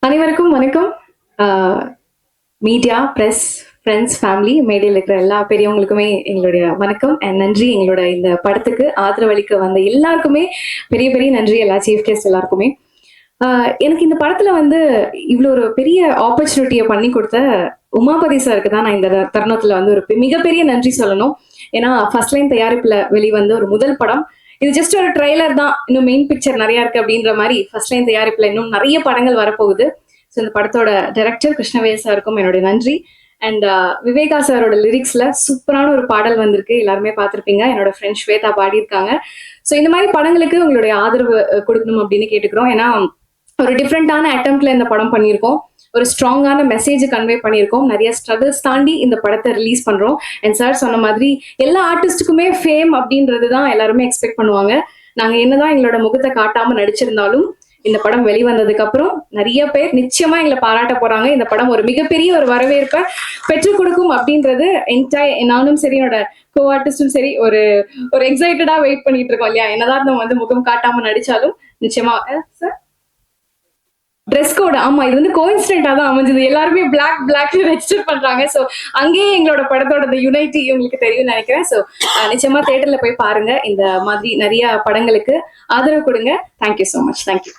அனைவருக்கும் வணக்கம். Media, press, friends, family, மேடையில் இருக்கிற எல்லா பெரியவங்களுக்குமே எங்களுடைய வணக்கம் அண்ட் நன்றி. எங்களோட இந்த படத்துக்கு ஆதரவளிக்க வந்த எல்லாருக்குமே பெரிய பெரிய நன்றி. எல்லா சீஃப் கெஸ்ட் எல்லாருக்குமே. எனக்கு இந்த படத்துல வந்து இவ்வளோ ஒரு பெரிய ஆப்பர்ச்சுனிட்டியை பண்ணி கொடுத்த உமாபதி சாருக்கு தான் நான் இந்த தருணத்துல வந்து ஒரு மிகப்பெரிய நன்றி சொல்லணும். ஏன்னா ஃபர்ஸ்ட் லைன் தயாரிப்புல வெளிவந்த ஒரு முதல் படம். இது ஜஸ்ட் ஒரு ட்ரெய்லர் தான், இன்னும் மெயின் பிக்சர் நிறைய இருக்கு அப்படின்ற மாதிரி ஃபர்ஸ்ட் லைன் தயாரிப்புல இன்னும் நிறைய படங்கள் வரப்போகுது. ஸோ இந்த படத்தோட டைரக்டர் கிருஷ்ணவேல் சாருக்கும் என்னுடைய நன்றி. அண்ட் விவேகா சாரோட லிரிக்ஸ்ல சூப்பரான ஒரு பாடல் வந்திருக்கு, எல்லாருமே பார்த்துருப்பீங்க. என்னோட ஃப்ரெண்ட் ஸ்வேதா பாடியிருக்காங்க. ஸோ இந்த மாதிரி படங்களுக்கு உங்களுடைய ஆதரவு கொடுக்கணும் அப்படின்னு கேட்டுக்கிறோம். ஏன்னா ஒரு டிஃப்ரெண்டான அட்டம்ப்ட்ல இந்த படம் பண்ணியிருக்கோம். ஒரு ஸ்ட்ராங்கான மெசேஜ் கன்வே பண்ணியிருக்கோம். நிறைய ஸ்ட்ரகிள்ஸ் தாண்டி இந்த படத்தை ரிலீஸ் பண்றோம். அண்ட் சார் சொன்ன மாதிரி எல்லா ஆர்டிஸ்டுக்குமே ஃபேம் அப்படின்றது தான் எல்லாருமே எக்ஸ்பெக்ட் பண்ணுவாங்க. நாங்க என்னதான் எங்களோட முகத்தை காட்டாம நடிச்சிருந்தாலும் இந்த படம் வெளிவந்ததுக்கு அப்புறம் நிறைய பேர் நிச்சயமா எங்களை பாராட்ட போறாங்க. இந்த படம் ஒரு மிகப்பெரிய ஒரு வரவேற்பை பெற்றுக் கொடுக்கும் அப்படின்றது நானும் சரி, என்னோட கோ ஆர்டிஸ்டும் சரி ஒரு ஒரு எக்ஸைட்டடா வெயிட் பண்ணிட்டு இருக்கோம் இல்லையா. என்னதான் நம்ம வந்து முகம் காட்டாம நடிச்சாலும் நிச்சயமா சார் ட்ரெஸ் கோட், ஆமா, இது வந்து கோயின்சிடென்டா தான் அமைஞ்சது. எல்லாருமே பிளாக் ரெஜிஸ்டர் பண்றாங்க. ஸோ அங்கேயே எங்களோட படத்தோட யூனைட்டி உங்களுக்கு தெரியும்னு நினைக்கிறேன். ஸோ நிச்சயமா தியேட்டர்ல போய் பாருங்க. இந்த மாதிரி நிறைய படங்களுக்கு ஆதரவு கொடுங்க. Thank you so much. தேங்க்யூ.